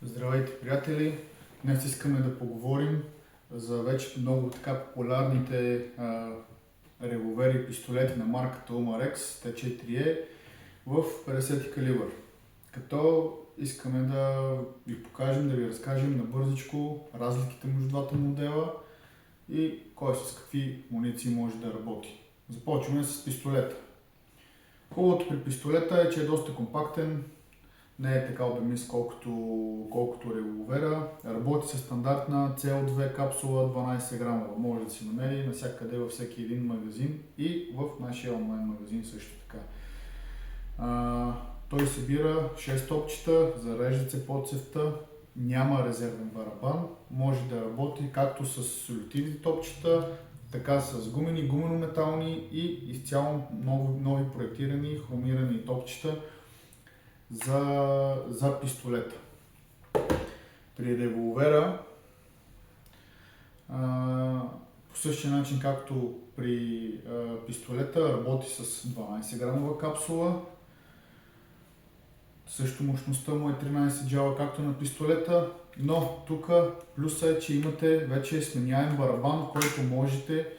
Здравейте, приятели! Днес искаме да поговорим за вече много така популярните револвери и пистолети на марката Umarex T4E в 50 калибър. Като искаме да ви покажем, да ви разкажем набързичко разликите между двата модела и кой с какви муниции може да работи. Започваме с пистолета. Хубавото при пистолета е, че е доста компактен. Не е така обемист колкото револвера. Работи с стандартна CO2 капсула 12 грамова. Може да си намери навсякъде във всеки един магазин и в нашия онлайн магазин също така. Той събира 6 топчета, зареждат се под цевта, няма резервен барабан. Може да работи както с солютивни топчета, така с гумени, гумено-метални и изцяло нови проектирани хромирани топчета за пистолета. При револвера по същия начин както при пистолета работи с 12 грамова капсула. Също мощността му е 13 джала както на пистолета, но тук плюсът е, че имате вече сменяем барабан, който можете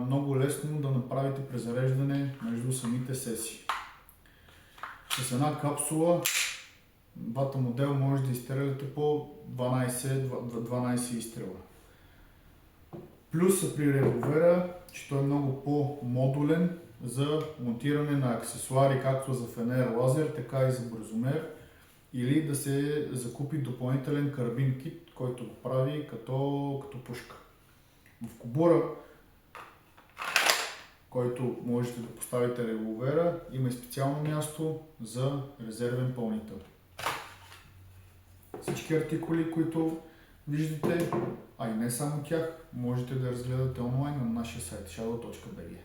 много лесно да направите презареждане между самите сесии. С една капсула, двата модела може да изстреляте по 12 изстрела. Плюсът при револвера, че той е много по-модулен за монтиране на аксесуари, както за фенер лазер, така и за бързомер, или да се закупи допълнителен карабин кит, който го прави като пушка. В кобура, който можете да поставите револвера, има и специално място за резервен пълнител. Всички артикули, които виждате, а и не само тях, можете да разгледате онлайн на нашия сайт shadow.bg.